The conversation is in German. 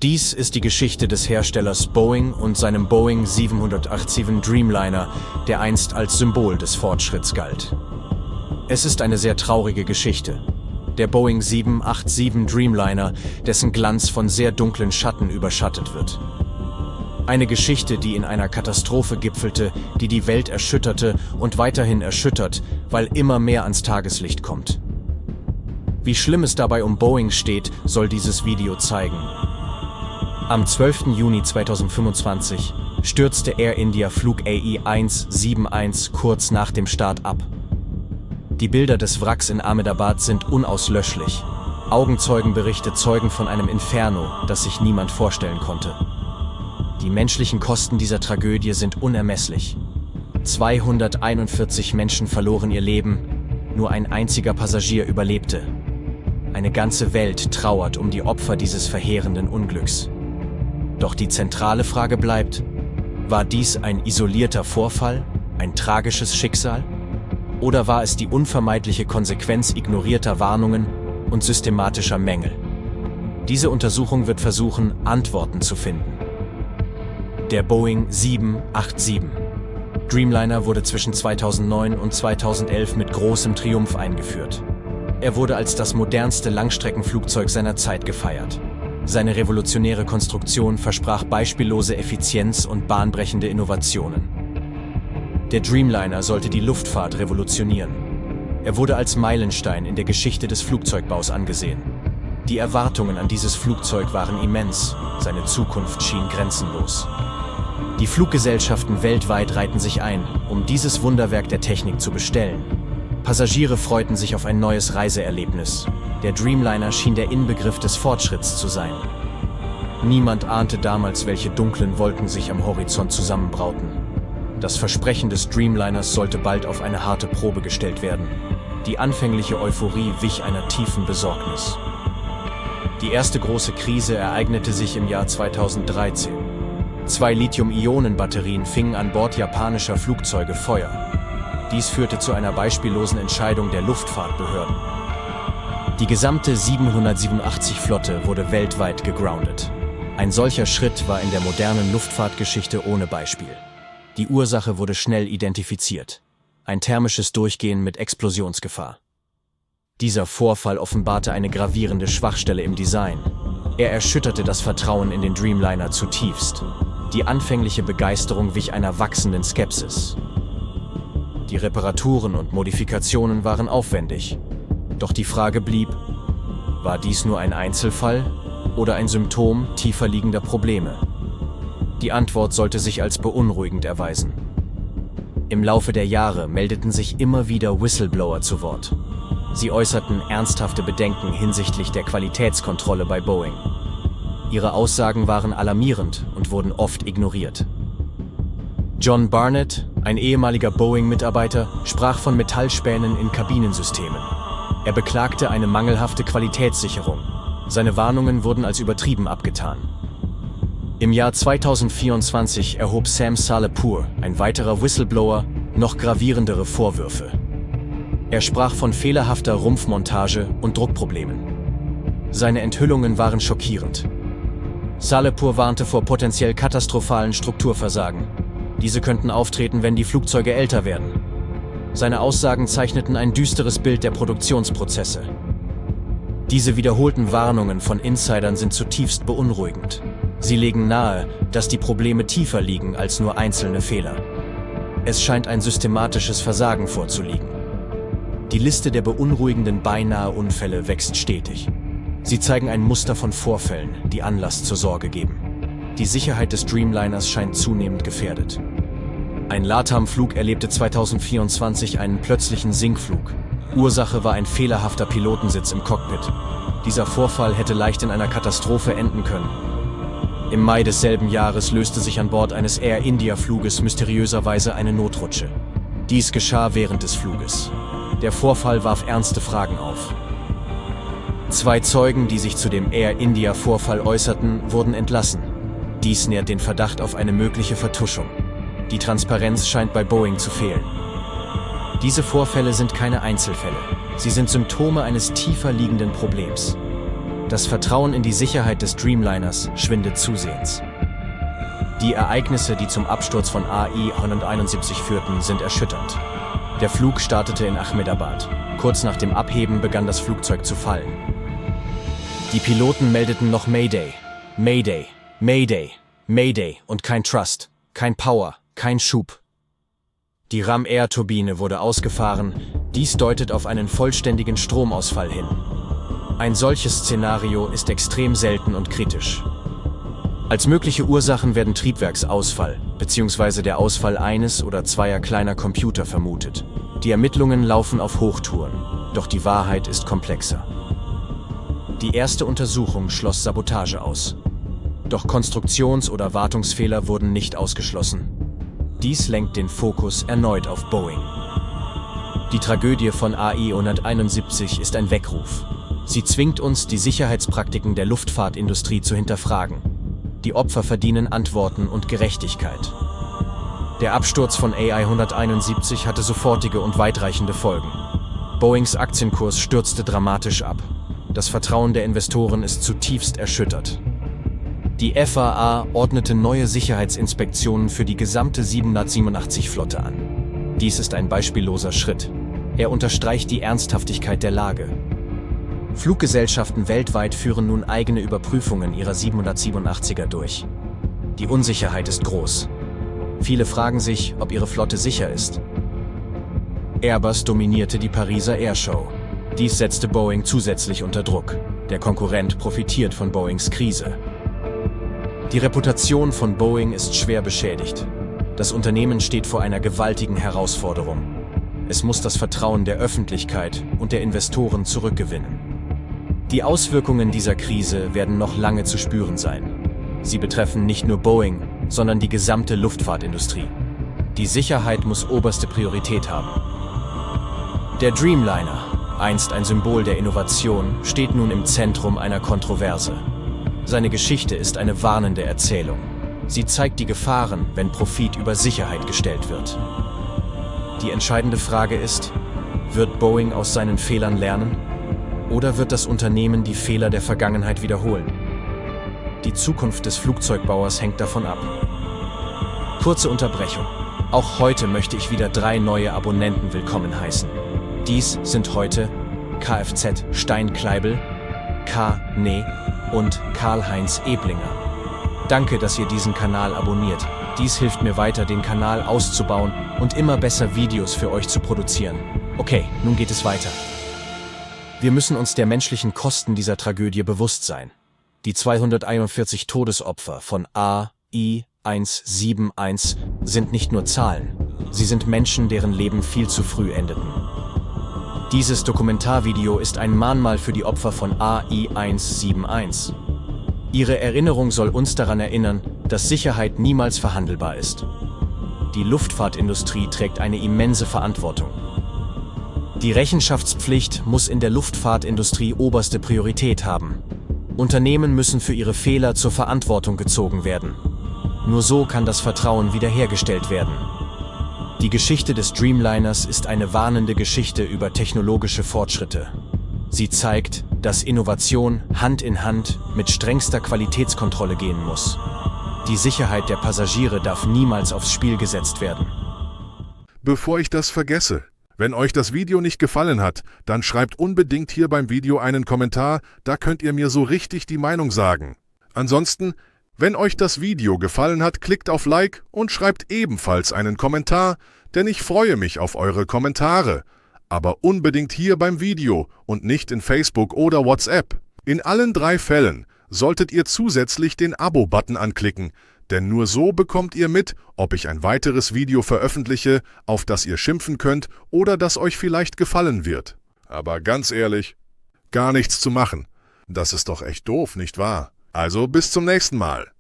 Dies ist die Geschichte des Herstellers Boeing und seinem Boeing 787 Dreamliner, der einst als Symbol des Fortschritts galt. Es ist eine sehr traurige Geschichte. Der Boeing 787 Dreamliner, dessen Glanz von sehr dunklen Schatten überschattet wird. Eine Geschichte, die in einer Katastrophe gipfelte, die die Welt erschütterte und weiterhin erschüttert, weil immer mehr ans Tageslicht kommt. Wie schlimm es dabei um Boeing steht, soll dieses Video zeigen. Am 12. Juni 2025 stürzte Air India Flug AI-171 kurz nach dem Start ab. Die Bilder des Wracks in Ahmedabad sind unauslöschlich. Augenzeugenberichte zeugen von einem Inferno, das sich niemand vorstellen konnte. Die menschlichen Kosten dieser Tragödie sind unermesslich. 241 Menschen verloren ihr Leben, nur ein einziger Passagier überlebte. Eine ganze Welt trauert um die Opfer dieses verheerenden Unglücks. Doch die zentrale Frage bleibt: War dies ein isolierter Vorfall, ein tragisches Schicksal? Oder war es die unvermeidliche Konsequenz ignorierter Warnungen und systematischer Mängel? Diese Untersuchung wird versuchen, Antworten zu finden. Der Boeing 787 Dreamliner wurde zwischen 2009 und 2011 mit großem Triumph eingeführt. Er wurde als das modernste Langstreckenflugzeug seiner Zeit gefeiert. Seine revolutionäre Konstruktion versprach beispiellose Effizienz und bahnbrechende Innovationen. Der Dreamliner sollte die Luftfahrt revolutionieren. Er wurde als Meilenstein in der Geschichte des Flugzeugbaus angesehen. Die Erwartungen an dieses Flugzeug waren immens, seine Zukunft schien grenzenlos. Die Fluggesellschaften weltweit reihten sich ein, um dieses Wunderwerk der Technik zu bestellen. Passagiere freuten sich auf ein neues Reiseerlebnis. Der Dreamliner schien der Inbegriff des Fortschritts zu sein. Niemand ahnte damals, welche dunklen Wolken sich am Horizont zusammenbrauten. Das Versprechen des Dreamliners sollte bald auf eine harte Probe gestellt werden. Die anfängliche Euphorie wich einer tiefen Besorgnis. Die erste große Krise ereignete sich im Jahr 2013. 2 Lithium-Ionen-Batterien fingen an Bord japanischer Flugzeuge Feuer. Dies führte zu einer beispiellosen Entscheidung der Luftfahrtbehörden. Die gesamte 787-Flotte wurde weltweit gegroundet. Ein solcher Schritt war in der modernen Luftfahrtgeschichte ohne Beispiel. Die Ursache wurde schnell identifiziert: ein thermisches Durchgehen mit Explosionsgefahr. Dieser Vorfall offenbarte eine gravierende Schwachstelle im Design. Er erschütterte das Vertrauen in den Dreamliner zutiefst. Die anfängliche Begeisterung wich einer wachsenden Skepsis. Die Reparaturen und Modifikationen waren aufwendig. Doch die Frage blieb: War dies nur ein Einzelfall oder ein Symptom tiefer liegender Probleme? Die Antwort sollte sich als beunruhigend erweisen. Im Laufe der Jahre meldeten sich immer wieder Whistleblower zu Wort. Sie äußerten ernsthafte Bedenken hinsichtlich der Qualitätskontrolle bei Boeing. Ihre Aussagen waren alarmierend und wurden oft ignoriert. John Barnett, ein ehemaliger Boeing-Mitarbeiter, sprach von Metallspänen in Kabinensystemen. Er beklagte eine mangelhafte Qualitätssicherung. Seine Warnungen wurden als übertrieben abgetan. Im Jahr 2024 erhob Sam Salehpour, ein weiterer Whistleblower, noch gravierendere Vorwürfe. Er sprach von fehlerhafter Rumpfmontage und Druckproblemen. Seine Enthüllungen waren schockierend. Salehpour warnte vor potenziell katastrophalen Strukturversagen. Diese könnten auftreten, wenn die Flugzeuge älter werden. Seine Aussagen zeichneten ein düsteres Bild der Produktionsprozesse. Diese wiederholten Warnungen von Insidern sind zutiefst beunruhigend. Sie legen nahe, dass die Probleme tiefer liegen als nur einzelne Fehler. Es scheint ein systematisches Versagen vorzuliegen. Die Liste der beunruhigenden Beinahe-Unfälle wächst stetig. Sie zeigen ein Muster von Vorfällen, die Anlass zur Sorge geben. Die Sicherheit des Dreamliners scheint zunehmend gefährdet. Ein LATAM-Flug erlebte 2024 einen plötzlichen Sinkflug. Ursache war ein fehlerhafter Pilotensitz im Cockpit. Dieser Vorfall hätte leicht in einer Katastrophe enden können. Im Mai desselben Jahres löste sich an Bord eines Air India-Fluges mysteriöserweise eine Notrutsche. Dies geschah während des Fluges. Der Vorfall warf ernste Fragen auf. 2 Zeugen, die sich zu dem Air India-Vorfall äußerten, wurden entlassen. Dies nährt den Verdacht auf eine mögliche Vertuschung. Die Transparenz scheint bei Boeing zu fehlen. Diese Vorfälle sind keine Einzelfälle. Sie sind Symptome eines tiefer liegenden Problems. Das Vertrauen in die Sicherheit des Dreamliners schwindet zusehends. Die Ereignisse, die zum Absturz von AI-171 führten, sind erschütternd. Der Flug startete in Ahmedabad. Kurz nach dem Abheben begann das Flugzeug zu fallen. Die Piloten meldeten noch Mayday, Mayday, Mayday, Mayday und kein Thrust, kein Power, kein Schub. Die Ram-Air-Turbine wurde ausgefahren, dies deutet auf einen vollständigen Stromausfall hin. Ein solches Szenario ist extrem selten und kritisch. Als mögliche Ursachen werden Triebwerksausfall bzw. der Ausfall eines oder zweier kleiner Computer vermutet. Die Ermittlungen laufen auf Hochtouren, doch die Wahrheit ist komplexer. Die erste Untersuchung schloss Sabotage aus. Doch Konstruktions- oder Wartungsfehler wurden nicht ausgeschlossen. Dies lenkt den Fokus erneut auf Boeing. Die Tragödie von AI-171 ist ein Weckruf. Sie zwingt uns, die Sicherheitspraktiken der Luftfahrtindustrie zu hinterfragen. Die Opfer verdienen Antworten und Gerechtigkeit. Der Absturz von AI-171 hatte sofortige und weitreichende Folgen. Boeings Aktienkurs stürzte dramatisch ab. Das Vertrauen der Investoren ist zutiefst erschüttert. Die FAA ordnete neue Sicherheitsinspektionen für die gesamte 787-Flotte an. Dies ist ein beispielloser Schritt. Er unterstreicht die Ernsthaftigkeit der Lage. Fluggesellschaften weltweit führen nun eigene Überprüfungen ihrer 787er durch. Die Unsicherheit ist groß. Viele fragen sich, ob ihre Flotte sicher ist. Airbus dominierte die Pariser Airshow. Dies setzte Boeing zusätzlich unter Druck. Der Konkurrent profitiert von Boeings Krise. Die Reputation von Boeing ist schwer beschädigt. Das Unternehmen steht vor einer gewaltigen Herausforderung. Es muss das Vertrauen der Öffentlichkeit und der Investoren zurückgewinnen. Die Auswirkungen dieser Krise werden noch lange zu spüren sein. Sie betreffen nicht nur Boeing, sondern die gesamte Luftfahrtindustrie. Die Sicherheit muss oberste Priorität haben. Der Dreamliner, einst ein Symbol der Innovation, steht nun im Zentrum einer Kontroverse. Seine Geschichte ist eine warnende Erzählung. Sie zeigt die Gefahren, wenn Profit über Sicherheit gestellt wird. Die entscheidende Frage ist, wird Boeing aus seinen Fehlern lernen? Oder wird das Unternehmen die Fehler der Vergangenheit wiederholen? Die Zukunft des Flugzeugbauers hängt davon ab. Kurze Unterbrechung. Auch heute möchte ich wieder 3 neue Abonnenten willkommen heißen. Dies sind heute Kfz Stein Kleibel, K. Nee und Karl-Heinz Eblinger. Danke, dass ihr diesen Kanal abonniert. Dies hilft mir weiter, den Kanal auszubauen und immer besser Videos für euch zu produzieren. Okay, nun geht es weiter. Wir müssen uns der menschlichen Kosten dieser Tragödie bewusst sein. Die 241 Todesopfer von AI-171 sind nicht nur Zahlen. Sie sind Menschen, deren Leben viel zu früh endeten. Dieses Dokumentarvideo ist ein Mahnmal für die Opfer von AI-171. Ihre Erinnerung soll uns daran erinnern, dass Sicherheit niemals verhandelbar ist. Die Luftfahrtindustrie trägt eine immense Verantwortung. Die Rechenschaftspflicht muss in der Luftfahrtindustrie oberste Priorität haben. Unternehmen müssen für ihre Fehler zur Verantwortung gezogen werden. Nur so kann das Vertrauen wiederhergestellt werden. Die Geschichte des Dreamliners ist eine warnende Geschichte über technologische Fortschritte. Sie zeigt, dass Innovation Hand in Hand mit strengster Qualitätskontrolle gehen muss. Die Sicherheit der Passagiere darf niemals aufs Spiel gesetzt werden. Bevor ich das vergesse, wenn euch das Video nicht gefallen hat, dann schreibt unbedingt hier beim Video einen Kommentar, da könnt ihr mir so richtig die Meinung sagen. Ansonsten, wenn euch das Video gefallen hat, klickt auf Like und schreibt ebenfalls einen Kommentar, denn ich freue mich auf eure Kommentare. Aber unbedingt hier beim Video und nicht in Facebook oder WhatsApp. In allen 3 Fällen solltet ihr zusätzlich den Abo-Button anklicken, denn nur so bekommt ihr mit, ob ich ein weiteres Video veröffentliche, auf das ihr schimpfen könnt oder das euch vielleicht gefallen wird. Aber ganz ehrlich, gar nichts zu machen. Das ist doch echt doof, nicht wahr? Also bis zum nächsten Mal.